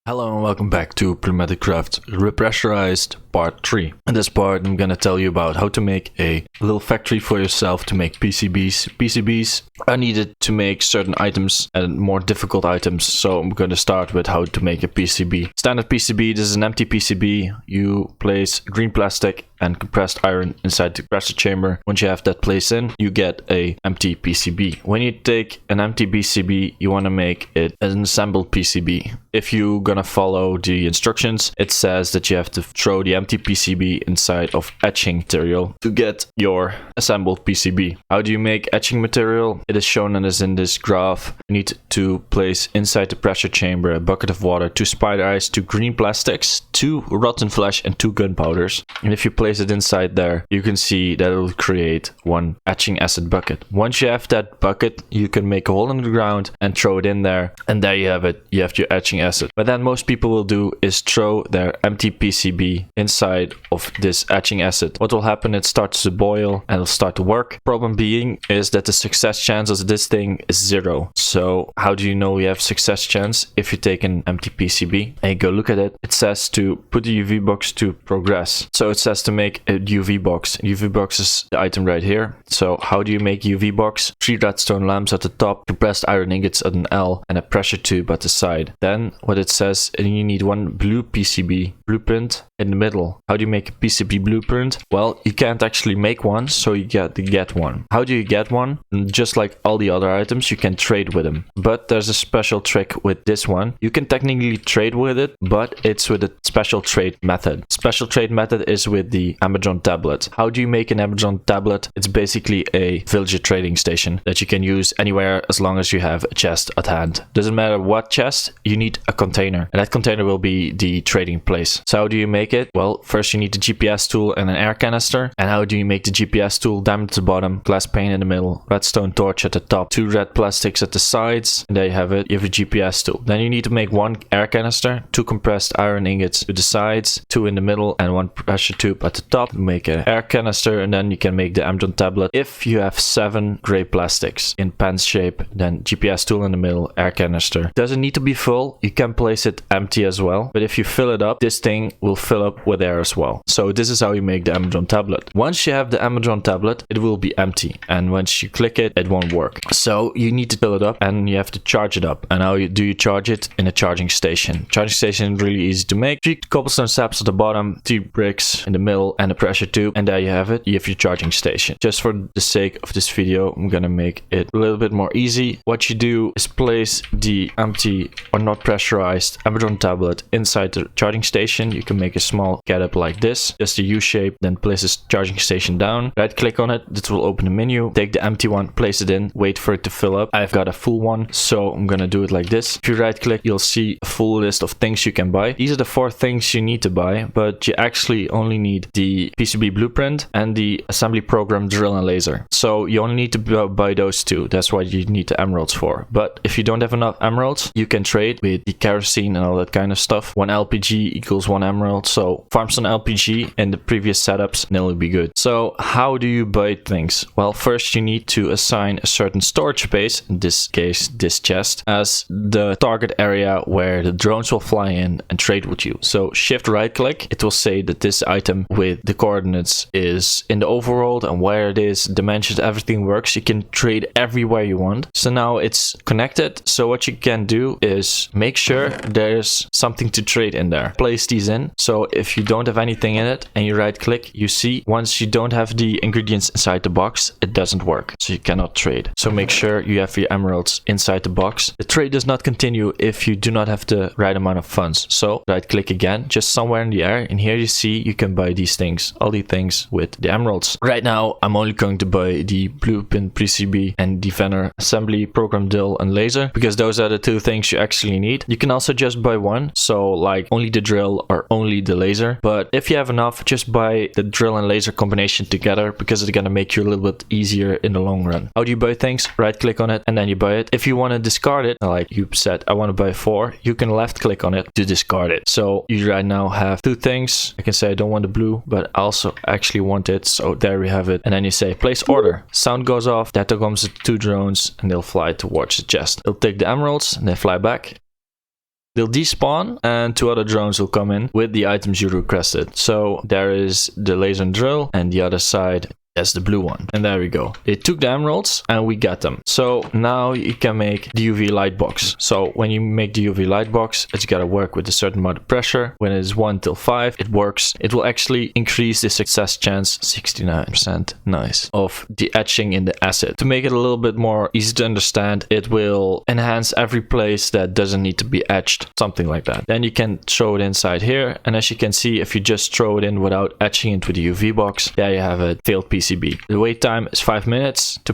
Hello and welcome back to PneumaticCraft Repressurized part 3. In this part I'm gonna tell you about how to make a little factory for yourself to make PCBs. PCBs are needed to make certain items and more difficult items, so I'm gonna start with how to make a PCB. Standard PCB, this is an empty PCB. You place green plastic and compressed iron inside the compressor chamber. Once you have that placed in, you get a empty PCB. When you take an empty PCB, you want to make it an assembled PCB. If you're gonna follow the instructions, it says that you have to throw the empty PCB inside of etching material to get your assembled PCB. How do you make etching material? It is shown as in this graph. You need to place inside the pressure chamber a bucket of water, 2 spider eyes, 2 green plastics, 2 rotten flesh and 2 gunpowders. And if you place it inside there, you can see that it will create 1 etching acid bucket. Once you have that bucket, you can make a hole in the ground and throw it in there, and there you have it. You have your etching acid. But then most people will do is throw their empty PCB inside of this etching acid. What will happen? It starts to boil and it'll start to work. Problem being is that the success chance of this thing is 0. So how do you know you have success chance? If you take an empty PCB and you go look at it, it says to put the UV box to progress. So it says to make a UV box. UV box is the item right here. So how do you make UV box? 3 redstone lamps at the top, compressed iron ingots at an L, and a pressure tube at the side. Then what it says, you need 1 blue PCB blueprint in the middle. How do you make a PCB blueprint? Well, you can't actually make one, so you get to get one. How do you get one? Just like all the other items, you can trade with them. But there's a special trick with this one. You can technically trade with it, but it's with a special trade method. Special trade method is with the Amazon tablet. How do you make an Amazon tablet? It's basically a villager trading station that you can use anywhere as long as you have a chest at hand. Doesn't matter what chest, you need a container, and that container will be the trading place. So how do you make it? Well, first you need the GPS tool and an air canister. And how do you make the GPS tool? Diamond at the bottom, glass pane in the middle, redstone torch at the top, 2 red plastics at the sides, and there you have it. You have a GPS tool. Then you need to make 1 air canister, 2 compressed iron ingots to the sides, 2 in the middle, and 1 pressure tube at the top. Make an air canister, and then you can make the Amazon tablet. If you have 7 gray plastics in pants shape, then GPS tool in the middle, air canister. Doesn't need to be full. You can place it empty as well, but if you fill it up, this thing will fill up with air as well. So this is how you make the Amazon tablet. Once you have the Amazon tablet, it will be empty, and once you click it, it won't work. So you need to fill it up and you have to charge it up. And how do you charge it? In a charging station. Charging station is really easy to make. 3 cobblestone steps at the bottom, 3 bricks in the middle, and a pressure tube, and there you have it. You have your charging station. Just for the sake of this video, I'm gonna make it a little bit more easy. What you do is place the empty or not pressurized Amazon tablet inside the charging station. You can make a small getup like this, just a U shape, then place this charging station down. Right click on it, this will open the menu. Take the empty one, place it in, wait for it to fill up. I've got a full one, so I'm gonna do it like this. If you right click, you'll see a full list of things you can buy. These are the 4 things you need to buy, but you actually only need the PCB blueprint and the assembly program drill and laser. So you only need to buy those 2. That's what you need the emeralds for. But if you don't have enough emeralds, you can trade with the kerosene and all that kind of stuff. 1 LPG equals 1 emerald. So farm some LPG in the previous setups and it'll be good. So how do you buy things? Well, first you need to assign a certain storage space, in this case this chest, as the target area where the drones will fly in and trade with you. So shift right click, it will say that this item with the coordinates is in the overworld and where it is, dimensions, everything works. You can trade everywhere you want. So now it's connected. So what you can do is make sure there's something to trade in there. Place these in. So if you don't have anything in it and you right click, you see once you don't have the ingredients inside the box, it doesn't work. So you cannot trade. So make sure you have your emeralds inside the box. The trade does not continue if you do not have the right amount of funds. So right click again, just somewhere in the air, and here you see you can buy these things, all these things with the emeralds. Right now I'm only going to buy the blueprint PCB and the Venner assembly program drill and laser, because those are the 2 things you actually need. You can also just buy 1, so like only the drill or only the laser, but if you have enough, just buy the drill and laser combination together, because it's gonna make you a little bit easier in the long run. How do you buy things? Right click on it and then you buy it. If you want to discard it, like you said I want to buy 4, you can left click on it to discard it. So you right now have 2 things. I can say I don't want the blue, but I also actually want it, so there we have it. And then you say place order. Sound goes off, that comes the 2 drones and they'll fly towards the chest. They'll take the emeralds and they fly back. They'll despawn and 2 other drones will come in with the items you requested. So there is the laser and drill, and the other side as the blue one. And there we go. It took the emeralds and we got them. So now you can make the UV light box. So when you make the UV light box, it's got to work with a certain amount of pressure. When it is 1 till 5, it works. It will actually increase the success chance 69%. Nice. Of the etching in the acid. To make it a little bit more easy to understand, it will enhance every place that doesn't need to be etched. Something like that. Then you can throw it inside here. And as you can see, if you just throw it in without etching into the UV box, there you have a failed PCB. The wait time is 5 minutes to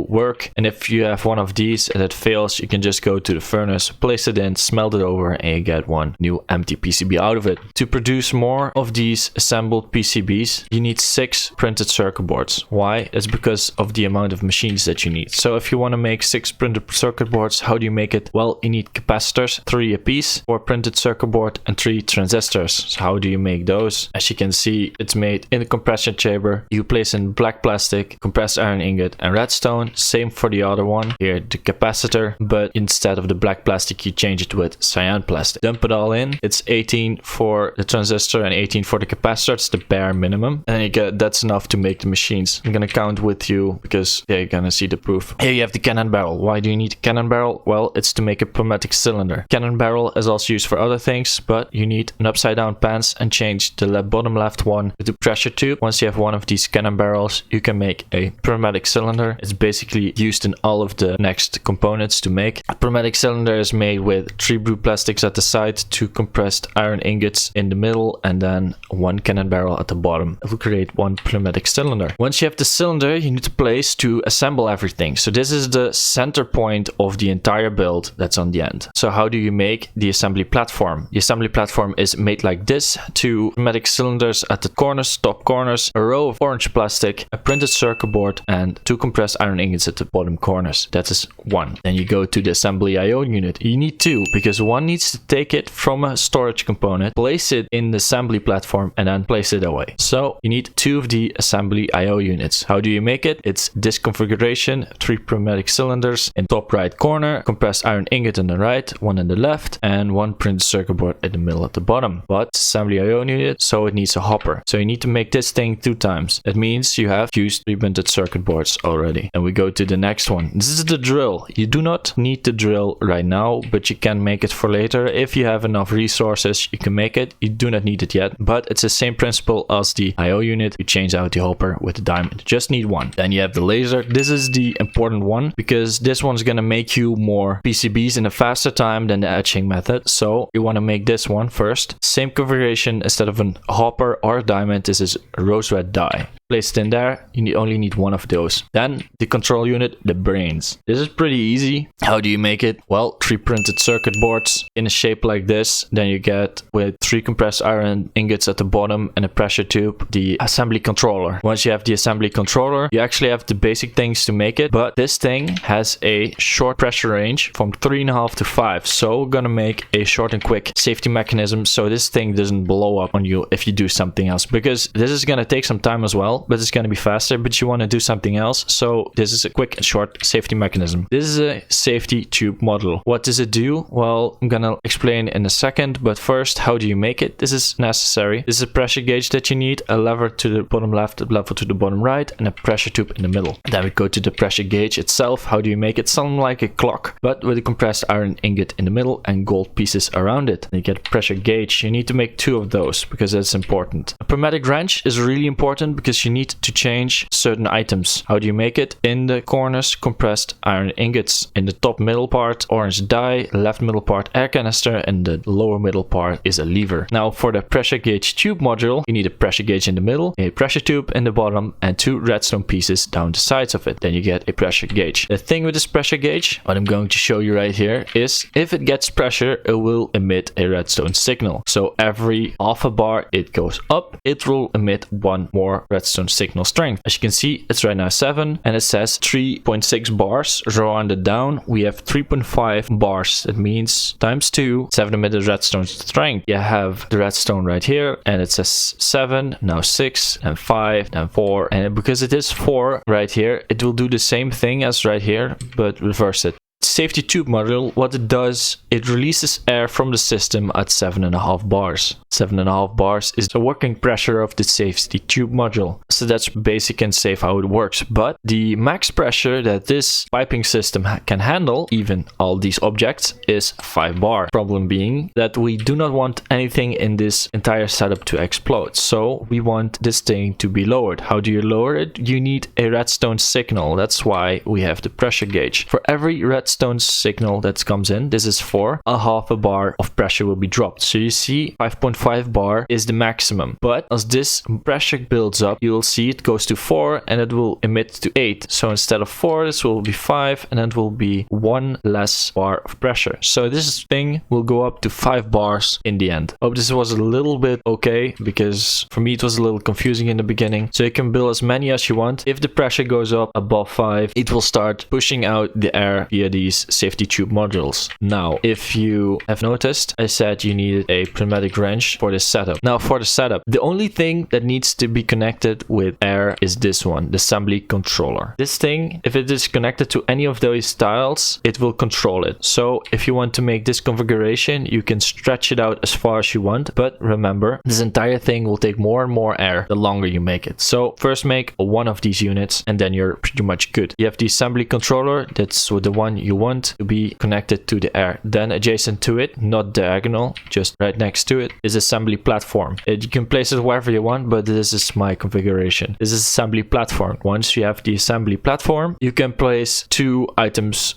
work. And if you have one of these and it fails, you can just go to the furnace, place it in, smelt it over, and you get one new empty PCB out of it. To produce more of these assembled PCBs, you need 6 printed circuit boards. Why? It's because of the amount of machines that you need. So if you want to make 6 printed circuit boards, how do you make it? Well, you need capacitors, 3 apiece, 4 printed circuit board, and 3 transistors. So how do you make those? As you can see, it's made in the compression chamber. You place in black plastic, compressed iron ingot, and redstone. Same for the other one. Here, the capacitor, but instead of the black plastic, you change it with cyan plastic. Dump it all in. It's 18 for the transistor and 18 for the capacitor. It's the bare minimum. And you get that's enough to make the machines. I'm gonna count with you because you're gonna see the proof. Here you have the cannon barrel. Why do you need a cannon barrel? Well, it's to make a pneumatic cylinder. Cannon barrel is also used for other things, but you need an upside down pants and change the bottom left one with the pressure tube. Once you have one of these cannon barrels, you can make a pneumatic cylinder. It's basically used in all of the next components to make. A pneumatic cylinder is made with 3 blue plastics at the side, 2 compressed iron ingots in the middle, and then 1 cannon barrel at the bottom. It will create 1 pneumatic cylinder. Once you have the cylinder, you need a place to assemble everything. So this is the center point of the entire build that's on the end. So how do you make the assembly platform? The assembly platform is made like this: 2 pneumatic cylinders at the corners, top corners, a row of orange plastic, a printed circuit board, and 2 compressed iron ingots at the bottom corners. That is 1. Then you go to the assembly IO unit. You need 2 because 1 needs to take it from a storage component, place it in the assembly platform, and then place it away. So you need 2 of the assembly IO units. How do you make it? It's this configuration: 3 pneumatic cylinders in top right corner, compressed iron ingot on the right, 1 in the left, and 1 printed circuit board in the middle at the bottom. But assembly IO unit, so it needs a hopper. So you need to make this thing 2 times. It means you have used 3 printed circuit boards already. And we go to the next one. This is the drill. You do not need the drill right now, but you can make it for later. If you have enough resources, you can make it. You do not need it yet, but it's the same principle as the IO unit. You change out the hopper with the diamond. You just need 1. Then you have the laser. This is the important one because this one's gonna make you more PCBs in a faster time than the etching method. So you want to make this one first. Same configuration. Instead of a hopper or a diamond, this is a rose red die. Place it in there. You only need 1 of those. Then the control unit, the brains. This is pretty easy. How do you make it? Well, 3 printed circuit boards in a shape like this. Then you get with 3 compressed iron ingots at the bottom and a pressure tube, the assembly controller. Once you have the assembly controller, you actually have the basic things to make it, but this thing has a short pressure range from 3.5 to 5. So we're gonna make a short and quick safety mechanism so this thing doesn't blow up on you if you do something else, because this is gonna take some time as well, but it's gonna be faster, but you want to do something else. So this is a quick and short safety mechanism. This is a safety tube model. What does it do? Well, I'm gonna explain in a second, but first, how do you make it? This is necessary. This is a pressure gauge that you need, a lever to the bottom left, a lever to the bottom right, and a pressure tube in the middle. Then we go to the pressure gauge itself. How do you make it? Something like a clock, but with a compressed iron ingot in the middle and gold pieces around it. Then you get a pressure gauge. You need to make 2 of those because that's important. A pneumatic wrench is really important because you need to change certain items. How do you make it? In the corners, compressed iron ingots. In the top middle part, orange die. Left middle part, air canister. And the lower middle part is a lever. Now for the pressure gauge tube module, you need a pressure gauge in the middle, a pressure tube in the bottom, and 2 redstone pieces down the sides of it. Then you get a pressure gauge. The thing with this pressure gauge, what I'm going to show you right here, is if it gets pressure, it will emit a redstone signal. So every half a bar it goes up, it will emit 1 more redstone signal strength. As you can see, it's right now 7 and it says 3.6 bars. Rounded down, we have 3.5 bars. That means times 2, 7 emitted redstone strength. You have the redstone right here and it says 7, now 6, and 5, and 4. And because it is 4 right here, it will do the same thing as right here, but reverse it. safety tube module, what it does, it releases air from the system at 7.5 bars. 7.5 bars is the working pressure of the safety tube module. So that's basic and safe how it works. But the max pressure that this piping system can handle, even all these objects, is 5 bar. Problem being that we do not want anything in this entire setup to explode. So we want this thing to be lowered. How do you lower it? You need a redstone signal. That's why we have the pressure gauge. For every redstone signal that comes in, this is 4, a half a bar of pressure will be dropped. So you see 5.5 bar is the maximum. But as this pressure builds up, you will see it goes to 4 and it will emit to 8. So instead of 4, this will be 5 and it will be 1 less bar of pressure. So this thing will go up to 5 bars in the end. Hope this was a little bit okay, because for me it was a little confusing in the beginning. So you can build as many as you want. If the pressure goes up above 5, it will start pushing out the air via these safety tube modules. Now, if you have noticed, I said you needed a pneumatic wrench for this setup. Now for the setup, the only thing that needs to be connected with air is this one, the assembly controller. This thing, if it is connected to any of those tiles, it will control it. So if you want to make this configuration, you can stretch it out as far as you want. But remember, this entire thing will take more and more air the longer you make it. So first make one of these units and then you're pretty much good. You have the assembly controller, that's the one you want to be connected to the air. Then adjacent to it, not diagonal, just right next to it, is assembly platform. You can place it wherever you want, but this is my configuration. This is assembly platform. Once you have the assembly platform, you can place 2 items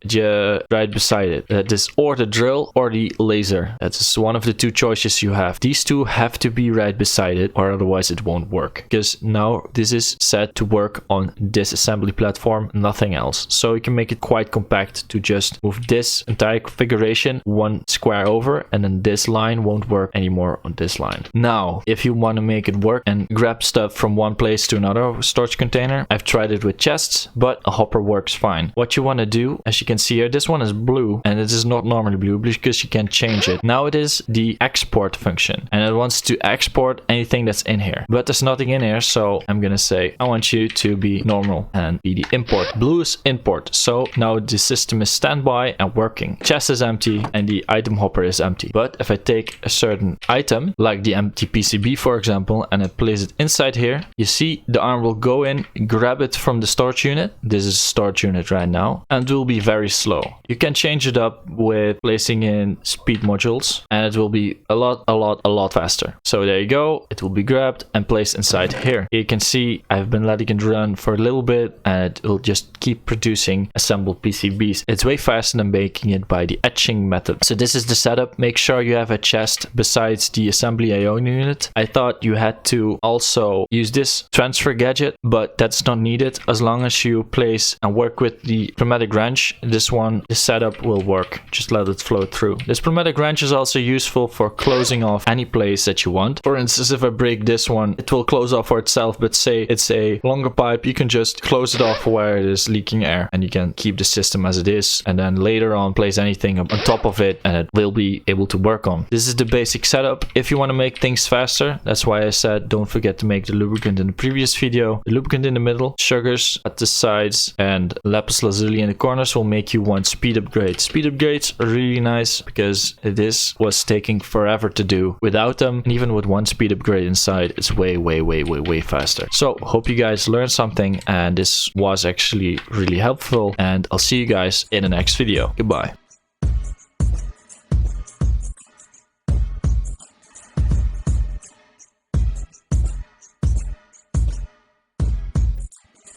right beside it. That is or the drill or the laser. That is one of the 2 choices you have. These 2 have to be right beside it, or otherwise it won't work, because now this is set to work on this assembly platform, nothing else. So you can make it quite compact to just move this entire configuration 1 square over, and then this line won't work anymore on this line. Now, if you want to make it work and grab stuff from one place to another storage container, I've tried it with chests, but a hopper works fine. What you want to do, as you can see here, this one is blue, and it is not normally blue because you can change it. Now it is the export function, and it wants to export anything that's in here, but there's nothing in here. So I'm gonna say I want you to be normal and be the import. Blue is import. So now the system is standby and working. Chest is empty and the item hopper is empty. But if I take a certain item, like the empty PCB for example, and I place it inside here, you see the arm will go in, grab it from the storage unit. This is a storage unit right now, and it will be very slow. You can change it up with placing in speed modules, and it will be a lot faster. So there you go. It will be grabbed and placed inside here. You can see I've been letting it run for a little bit, and it will just keep producing assembled PCBs. It's way faster than making it by the etching method. So this is the setup. Make sure you have a chest besides the assembly IO unit. I thought you had to also use this transfer gadget, but that's not needed. As long as you place and work with the pneumatic wrench, this setup will work. Just let it flow through. This pneumatic wrench is also useful for closing off any place that you want. For instance, if I break this one, it will close off for itself, but say it's a longer pipe, you can just close it off where it is leaking air, and you can keep the system as it is, and then later on place anything on top of it and it will be able to work on. This is the basic setup. If you want to make things faster, that's why I said don't forget to make the lubricant in the previous video. The lubricant in the middle, sugars at the sides, and lapis lazuli in the corners will make you want speed upgrades. Speed upgrades are really nice because this was taking forever to do. Without them, and even with one speed upgrade inside, it's way faster. So hope you guys learned something, and this was actually really helpful, and I'll see you guys in the next video. Goodbye.